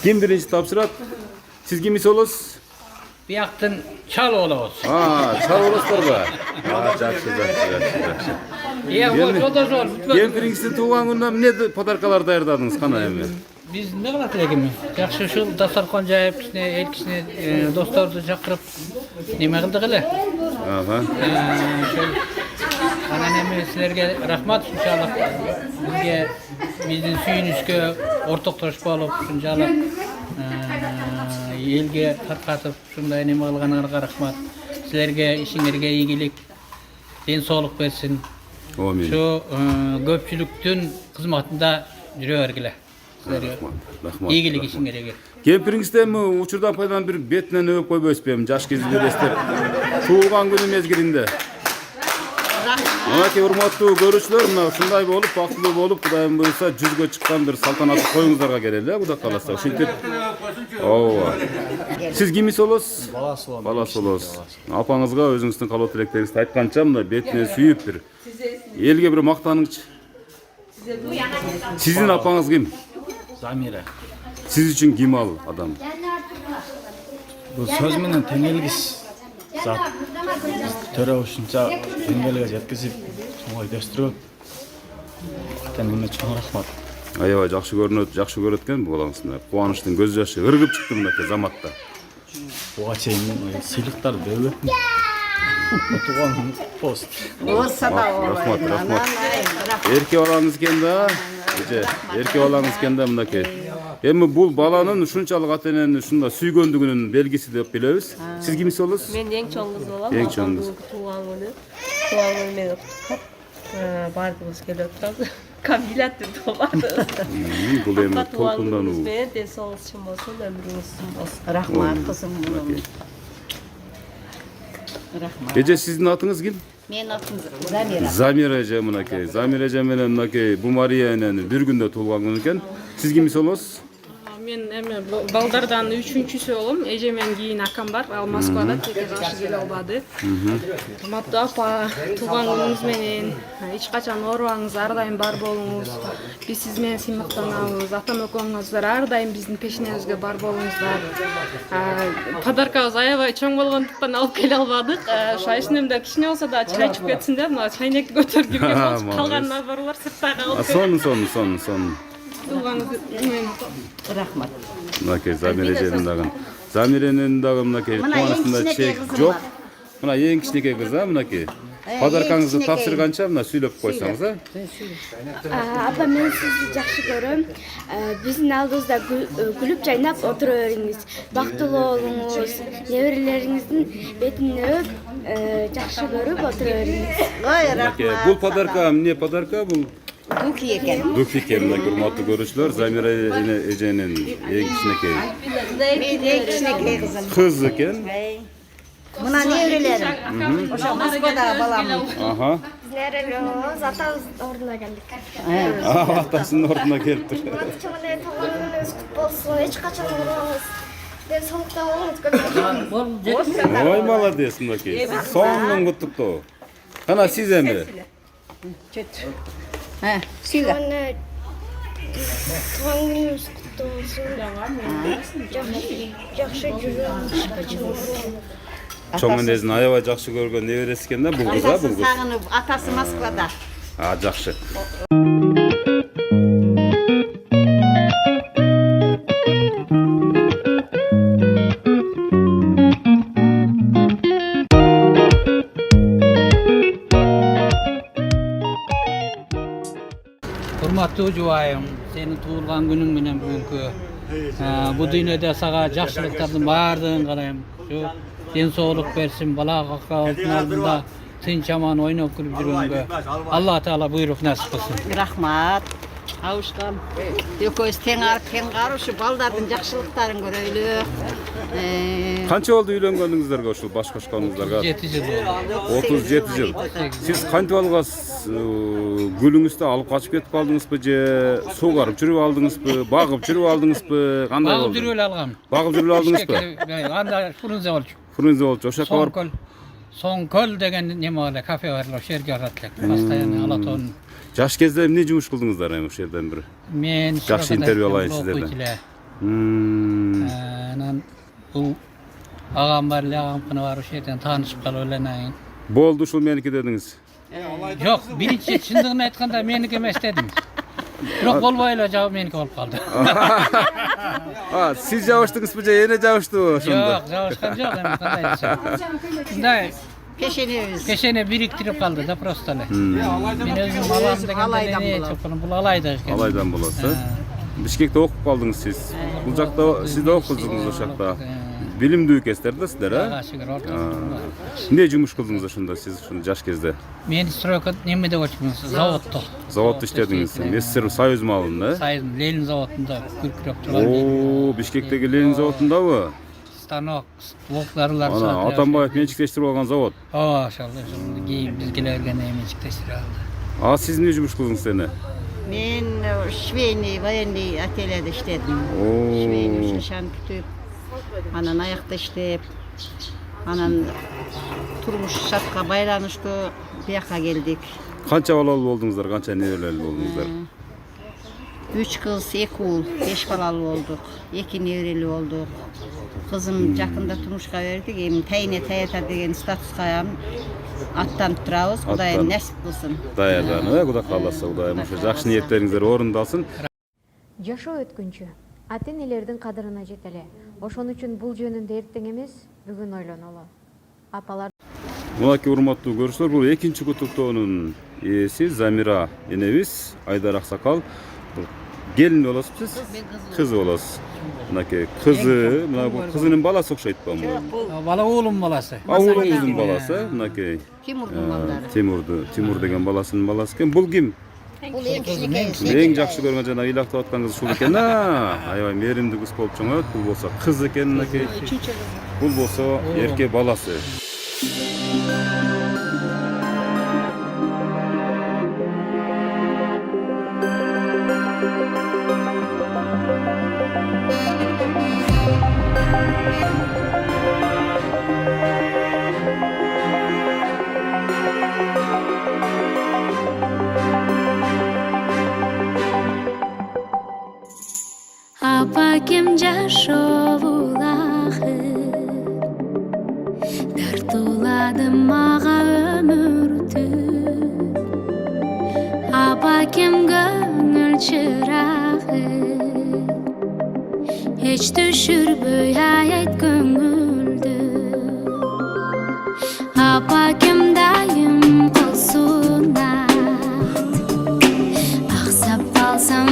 Kim birinci tapşırat? Siz kimisi olosuz? Bir yaktın çal olabız. Çal olosuzlar ba? Жақсы. O da zor. Кемпириңиздин тууган күнүнө эмне подаркалар даярдадыңыз кана эми? Biz ne kadar elegimiz? Yaxşı şu dastarxon jayıp, el kişine dostlarını çakırıp neme kıldık ele? Ana neme sizlerge rahmat inşallah. Bizge bizden suyunuzga ortaklaşıp alıp inşallah elge tarqatıp şunday neme kılganlarga rahmat. Sizlerge işinlerge iyilik, den sağlık versin. Amin. Şu köpçülüktün hizmetinde yürüyorlar. Rahmat. İyilik için gerek. Кемпириңизди эми учурдан пайдаланып бир бетинен өп койбойсузбу эми жаш кезинде элестер туулган күнү мезгилинде. Мынакей урматтуу көрүүчүлөр, мына ушундай болуп, бактылуу болуп, Кудайым буйруса 100гө чыккан бир салтанаттуу тоюңуздарга келели, Кудай кааласа. Ушинтип. Ооба. Сиз кимиси болосуз? Баласы болосуз. Апаңызга өзүңүздүн каалоо тилектериңизди айтканча мына бетинен сүйүп бир элге бир мактаныңчы. Сиздин апаңыз ким? Замира. Siz için kim al adam? Bu söz менен теңелгис зат. Төрө ушунча теңелге жеткизип, чоң өйдөстүрүп. Атамына чоң рахмат. Аябай жакшы көрөт экен бул балаңыздын. Кубанычтын көз жашы ыргып чыкты мынакей заматта. Буга чейин сыйлыктар берип Туган пост. Рахмат. Эрке балаңыз экен да. Эрке балаңыз экен да мынакей. Эми бул баланын ушунчалык ата-эненин ушунда сүйгөндүгүнүн белгиси деп билебиз. Сиз кимиси болосуз? Мен эң чоң кыз болом. Эң чоң кыз. Тууган күнү менен бардыгыбыз келип атабыз. Кабилаттыр туулбадыбыз. Бул эми толкундануу. Мен ден соолугуңуз чын болсун, өмүрүңүз чын болсун. Рахмат кызым менен. Рахмат. Эже сиздин атыңыз ким? Менин атым Замира. Замира эже мынакей. Замира эже менен мынакей бул Мария энени бир күндө туулган күнү экен. Сиз кимиси болосуз? Мен эми балдардан 3-чүсү болом. Эжемен кийин акам бар. Ал Москвада теке жашы келе албады. Урматтуу апа, туулган күнүңүз менен эч качан оорубаңыз, ар дайым бар болуңуз. Биз сиз менен сыймыктанабыз. Атам экөөңүздөр ар дайым биздин пешенебизге бар болуңуздар. Подаркабыз аябай чоң болгондуктан алып келе албадык. Шайшынымда кичине болсо да чай ичип кетсин деп, мына чайнекти көтөрүп кирген болчу. Калган набарлар сыртта калып. Сон. Рахмат. Мынакей Замира эженин дагы. Замиренин дагы мынакей кубанычында чек жок. Мына эң кичинекей кыз мынакей. Подаркаңызды тапшырганча мына сүйлөп койсоңуз, Апа, мен сизди жакшы көрөм. Биздин алдыбызда күлүп жайнап отура бериңиз. Бактылуу болуңуз. Неберелериңиздин бетин өп, жакшы көрүп отура бериңиз. Бул подарка эмне подарка бул? Дуки экен. Дук экен, урматтуу көрүүчүлөр, Замира эженин эң кичинекей. Мен эң кичинекей кызым. Кыз экен. Мына неберелерим. Ошо Москвадагы балам. Нерелөөбүз атабыздын ордуна келдик. Атасынын ордуна келиптир. Чоңдой тууган күнүңүз кут болсун. Эч качан оорубаңыз. Ден соолукта болуңуз. Ой, молодец мынакей. Сонун куттуктоо. Кана сиз эми? Сүйгө. Тууган күнүңүз куту болсун. Жакшы жүрүңүз, эч качан оорубаңыз. Чоң энесин аябай жакшы көргөн небереси экен да бул кыз, бул кыз. Сагынып, атасы Москвада. Жакшы. Урматтуу жубайым, сенин туулган күнүң менен бүгүнкү бу дүйнөдө сага жакшылыктардын баардыгын каалайм. Ден соолук берсин, бала акыбалдын алдында тынч аман ойноп күлүп жүргөнгө Алла Таала буйрук насип кылсын. Рахмат. Кабышкан. Экөөбүз тең арып, тең карышы балдардын жакшылыктарын көрөйлү. Канча болду үйлөнгөнүңүздөргө ушул баш кошконуңуздарга? 7 жыл болду. 37 жыл. Сиз кантип алгас гүлүңүздү алып качып кетип калдыңызбы же сугарып жүрүп алдыңызбы, багып жүрүп алдыңызбы, кандай болду? Багып жүрүп алгам. Багып жүрүп алдыңызбы? Анда фрунзе болчу. Фрунзе болчу, ошо жака барып. Соңкөл деген неме бар, кафе бар, ошол жерге барат элек. Постоянно Алатон. Жаш кезде эмне жумуш кылдыңыздар эми ошол жерден бир? Мен жакшы интервью алайын сиздерден. Anan bu ağam var, ağam kına var, o şeyden tanışıp kalıp öleneyin. Boldu uşul meniki dediniz. Yok, birinci şundağını aytkanda meniki emes dedim. Yok bolbayla cevap meniki olup kaldı. Ha, siz javuştunuz bu yine javuştu şunda. Yok, javuşkan yok, hem kanday desem. Şunday, Peşiniyoruz. peşene biriktirip kaldı da prostalı. Ben özüm alam degende neye çokunum, bu alayda. Alaydan bolası. Bişkekte okup kaldınız siz. Bulcakta siz de okudunuz Uşakta. Bilim düğük esterdi sizler ha? Allah'a şükür ortamda. Ne cumuş kıldınız şunda siz şunu jaş kezde? Men strokat nemede koçmuz, zavodda. Zavod işlediniz. Nesir Soyuz malında. Sayın Lenin zavodunda kürkürüp turgan. Oo, Bişkek'teki Lenin zavodunda mı? Stanok, voklarlar Ana, Atambayev mençikleştirip algan zavod. Maşallah, giyim bizgilerge nemençikleştir aldı. Siz ne cumuş kıldınız seni? Men şveyni, vayenli atölyede işledim. Oo. Şveyni şişan kütüp, anan ayakta işlep, anan turmuş şartqa baylanıştı, bu yakka geldik. Kança balalı oldunuzlar, kança nelerli oldunuzlar? 3 kız, 2 oğul, 5 balalı olduk, 2 nevreli olduk. Kızım yakında turmuşqa verdik, emin tayine tayata degen statusqa attan turabız, Attan. Kudayım nasip kılsın. Dayadan, Kuda kallasa, Kudayım uşa jakşı niyetleringizler orundalsın. Жашоо өткүнчү ата-энелердин кадырына жетели. Ошон үчүн бул жөнүндө эртең эмес, бүгүн ойлонолу. Апалар Мынакей урматтуу көрүүчүлөр, бул экинчи кутуктоонун ээси Замира энебиз, Айдар Аксакал. Gelin olasız siz? Kız olasız. Mınakey kızı, mına bu kızının balası okşayt bu. Bala oğlum balası. Oğlumuzun balası, mınakey. Timur'un malları. Timur degen balasının balası eken. Bul kim? Bul en kişilik Eng jakşı görgөн жана ыйлактап аткан кыз ушул экен. Аябай мээримдүү кыз болуп чоңойт. Бул болсо кыз экен, мынакей. Бул болсо эрке баласы. Апакем жашоолахы тартуулады мага өмүрдү Апакем көңүл чырагы эч түшүрбөй аят көңүлдү Апакем дайым кылсун аксап калсам